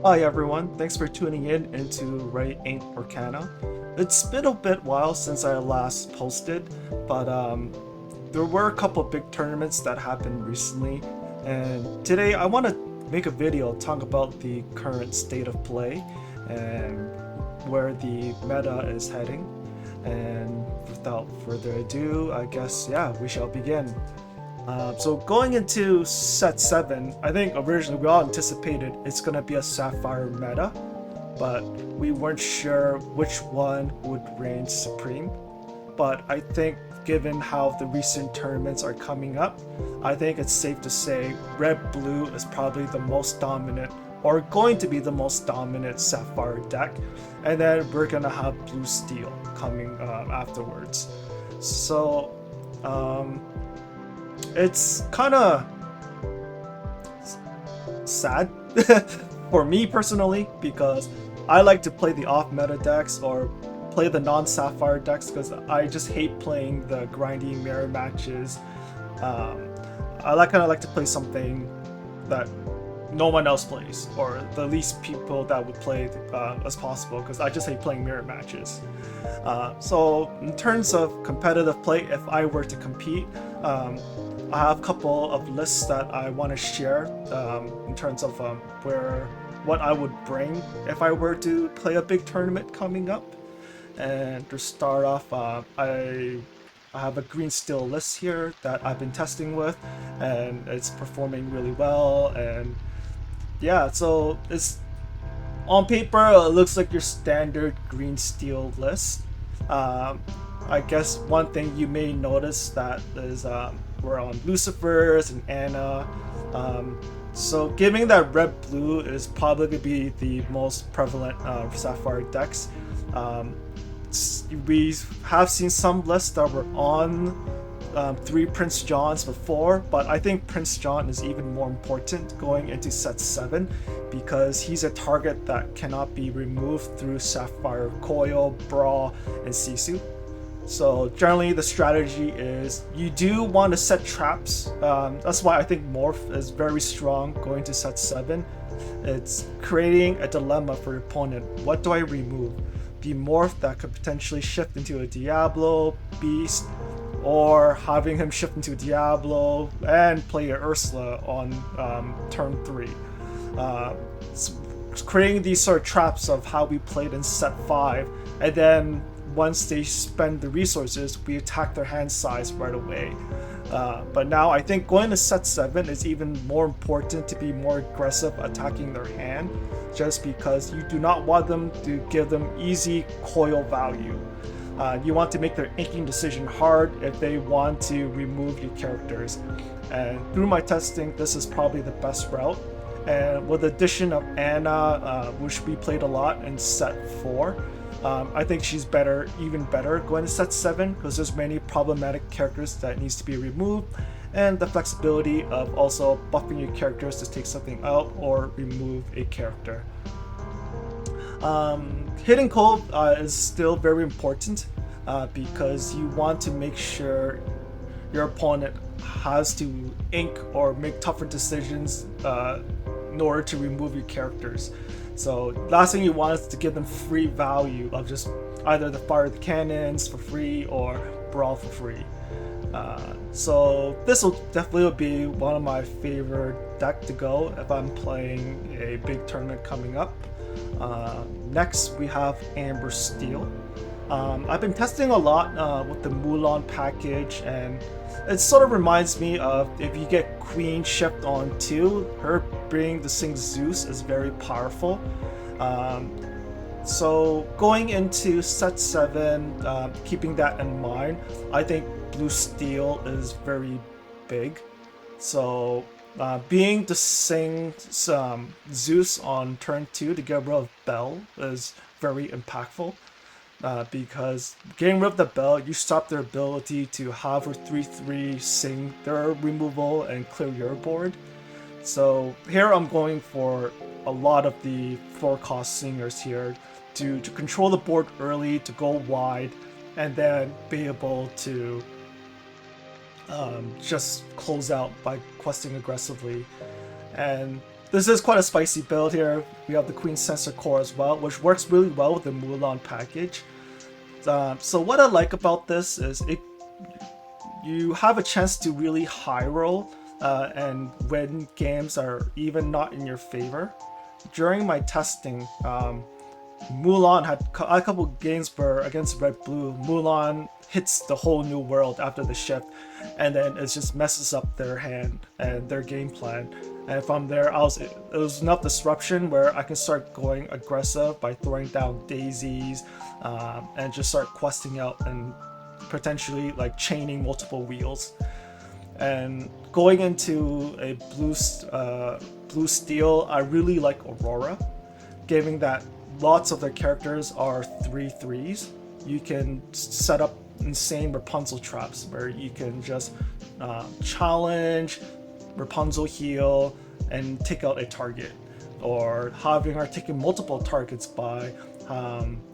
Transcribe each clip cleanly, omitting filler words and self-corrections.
Hi everyone, thanks for tuning in into Ray Ain't Arcana. It's been a bit while since I last posted, but there were a couple big tournaments that happened recently, and today I want to make a video talk about the current state of play and where the meta is heading. And without further ado, I guess we shall begin. So going into set 7, I think originally we all anticipated it's going to be a Sapphire meta, but we weren't sure which one would reign supreme. But I think given how the recent tournaments are coming up, I think it's safe to say Red-Blue is probably the most dominant, or going to be the most dominant Sapphire deck, and then we're going to have Blue-Steel coming afterwards. So it's kind of sad for me personally because I like to play the off meta decks or play the non-sapphire decks because I just hate playing the grindy mirror matches. I kind of like to play something that no one else plays, or the least people that would play as possible, because I just hate playing mirror matches. So in terms of competitive play, if I were to compete, I have a couple of lists that I want to share in terms of what I would bring if I were to play a big tournament coming up. And to start off, I have a green steel list here that I've been testing with, and it's performing really well. And yeah, so it's on paper it looks like your standard green steel list. I guess one thing you may notice that is we're on Lucifers and Anna. So giving that red blue is probably going to be the most prevalent Sapphire decks. We have seen some lists that were on 3 Prince Johns before, but I think Prince John is even more important going into set 7 because he's a target that cannot be removed through Sapphire Coil, Brawl, and Sisu. So generally the strategy is you do want to set traps. That's why I think Morph is very strong going to set 7. It's creating a dilemma for your opponent. What do I remove? The Morph that could potentially shift into a Diablo, Beast, or having him shift into a Diablo and play a Ursula on turn 3. It's creating these sort of traps of how we played in set 5, and then once they spend the resources, we attack their hand size right away. But now I think going to set 7 is even more important to be more aggressive attacking their hand, just because you do not want them to give them easy coil value. You want to make their inking decision hard if they want to remove your characters. And through my testing, this is probably the best route. And with the addition of Anna, which we played a lot in set 4, I think she's better, even better going to set 7 because there's many problematic characters that needs to be removed, and the flexibility of also buffing your characters to take something out or remove a character. Hidden Cold is still very important because you want to make sure your opponent has to ink or make tougher decisions in order to remove your characters. So last thing you want is to give them free value of just either the fire the cannons for free or brawl for free. So this will definitely be one of my favorite deck to go if I'm playing a big tournament coming up. Next we have Amber Steel. I've been testing a lot with the Mulan package, and it sort of reminds me of if you get Queen Shift on 2, her bringing the Sing Zeus is very powerful. So going into set 7, keeping that in mind, I think Blue Steel is very big. So being the Sing Zeus on turn 2 to get rid of Bell is very impactful. Because getting rid of the Bell, you stop their ability to have her 3/3 sing their removal and clear your board. So here I'm going for a lot of the 4-cost singers here to control the board early, to go wide, and then be able to just close out by questing aggressively. And this is quite a spicy build here. We have the Queen Sensor Core as well, which works really well with the Mulan package. So what I like about this is you have a chance to really high roll and when games are even not in your favor. During my testing, Mulan had a couple games where against Red Blue, Mulan hits the whole new world after the shift, and then it just messes up their hand and their game plan. And from there, it was enough disruption where I can start going aggressive by throwing down daisies and just start questing out and potentially like chaining multiple wheels. And going into a blue steel, I really like Aurora, given that lots of their characters are 3/3s. You can set up insane Rapunzel traps where you can just challenge, Rapunzel heal, and take out a target. Or having her taking multiple targets by,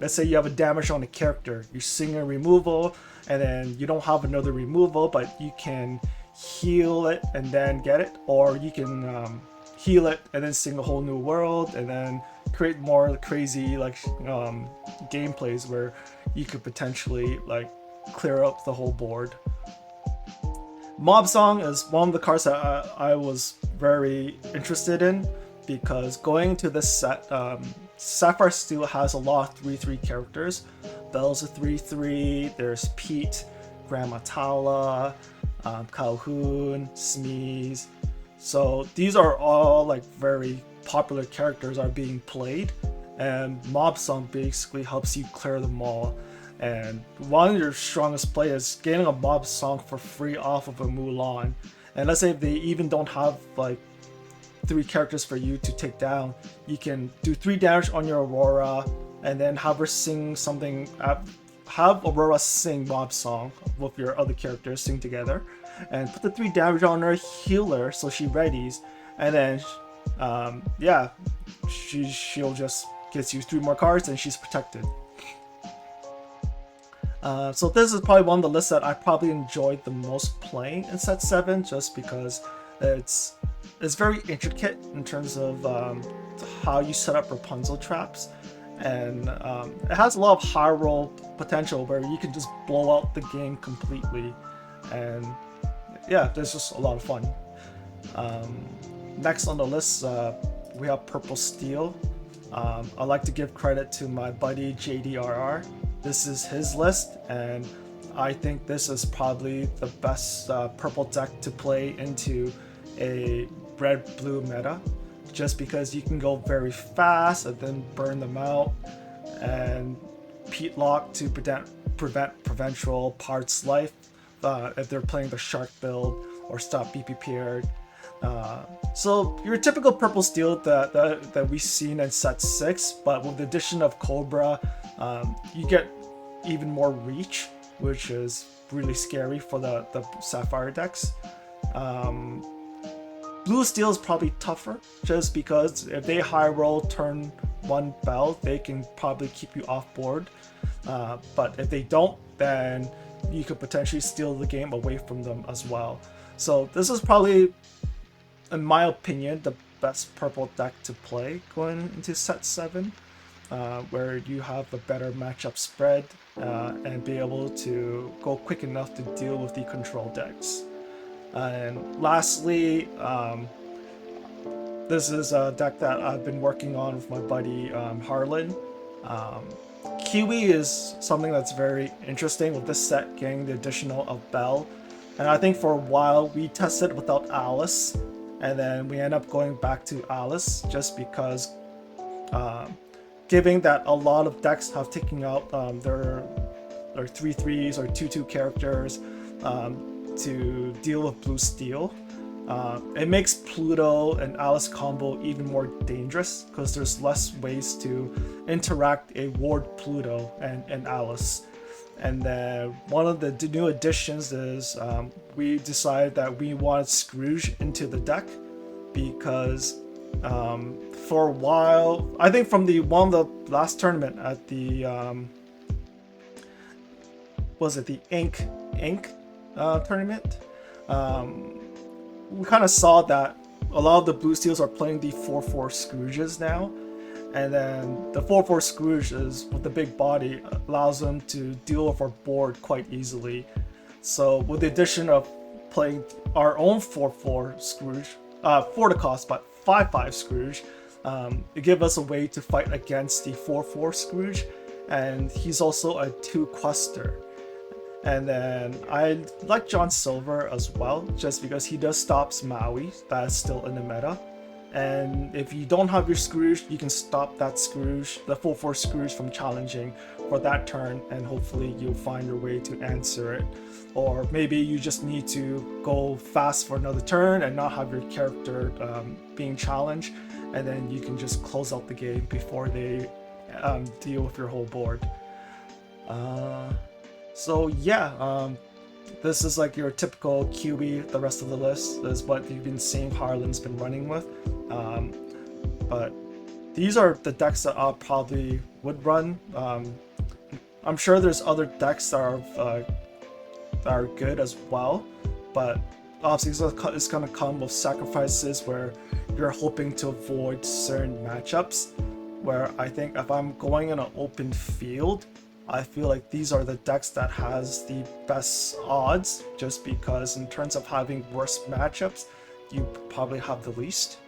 let's say you have a damage on a character, you sing a removal, and then you don't have another removal, but you can heal it and then get it, or you can heal it and then sing a whole new world, and then create more crazy like gameplays where you could potentially like clear up the whole board. Mob Song is one of the cards that I was very interested in because going to this set, Sapphire Steel has a lot of 3/3 characters. Belle's a 3/3, there's Pete, Grandma Tala, Calhoun, Sneeze. So these are all like very popular characters are being played, and Mob Song basically helps you clear them all. And one of your strongest play is getting a Mob Song for free off of a Mulan. And let's say if they even don't have like 3 characters for you to take down, you can do 3 damage on your Aurora and then have her sing something, have Aurora sing Mob Song with your other characters sing together, and put the 3 damage on her, heal her so she readies, and then yeah, she'll just get you 3 more cards and she's protected. So this is probably one of the lists that I probably enjoyed the most playing in set 7, just because it's very intricate in terms of how you set up Rapunzel traps, and it has a lot of high roll potential where you can just blow out the game completely, and yeah, there's just a lot of fun. Next on the list, we have Purple Steel. I like to give credit to my buddy JDRR. This is his list, and I think this is probably the best purple deck to play into a red-blue meta, just because you can go very fast and then burn them out, and Pete Lock to prevent Provincial Parts life if they're playing the Shark build, or stop BP paired. So your typical purple steel that we've seen in set 6, but with the addition of Cobra, you get even more reach, which is really scary for the Sapphire decks. Blue steel is probably tougher, just because if they high roll turn 1 Bell, they can probably keep you off board. But if they don't, then you could potentially steal the game away from them as well. So this is probably, in my opinion, the best purple deck to play going into set 7, where you have a better matchup spread and be able to go quick enough to deal with the control decks. And lastly, this is a deck that I've been working on with my buddy Harlan. Kiwi is something that's very interesting with this set getting the additional of Belle. And I think for a while we tested without Alice, and then we end up going back to Alice just because given that a lot of decks have taken out their 3/3s or 2/2 characters to deal with blue steel, it makes Pluto and Alice combo even more dangerous because there's less ways to interact a ward Pluto and Alice. And then one of the new additions is we decided that we wanted Scrooge into the deck because for a while, I think from one of the last tournament at the was it the Inc tournament, we kind of saw that a lot of the blue steels are playing the 4/4 Scrooges now, and then the 4/4 Scrooges with the big body allows them to deal with our board quite easily. So with the addition of playing our own 4/4 Scrooge, 4 to cost, but 5/5 Scrooge, it gives us a way to fight against the 4/4 Scrooge, and he's also a 2 quester. And then I like John Silver as well, just because he does stops Maui, that is still in the meta. And if you don't have your Scrooge, you can stop that Scrooge, the 4/4 Scrooge, from challenging for that turn, and hopefully you'll find your way to answer it. Or maybe you just need to go fast for another turn and not have your character being challenged, and then you can just close out the game before they deal with your whole board. So yeah, this is like your typical QB. The rest of the list is what you've been seeing Harlan's been running with. But these are the decks that I probably would run. I'm sure there's other decks that are good as well, but obviously it's going to come with sacrifices where you're hoping to avoid certain matchups. Where I think if I'm going in an open field, I feel like these are the decks that has the best odds, just because in terms of having worse matchups, you probably have the least.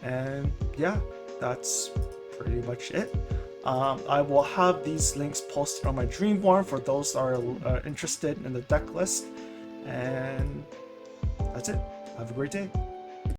And yeah, that's pretty much it. I will have these links posted on my Dreamborn for those that are interested in the deck list. And that's it. Have a great day.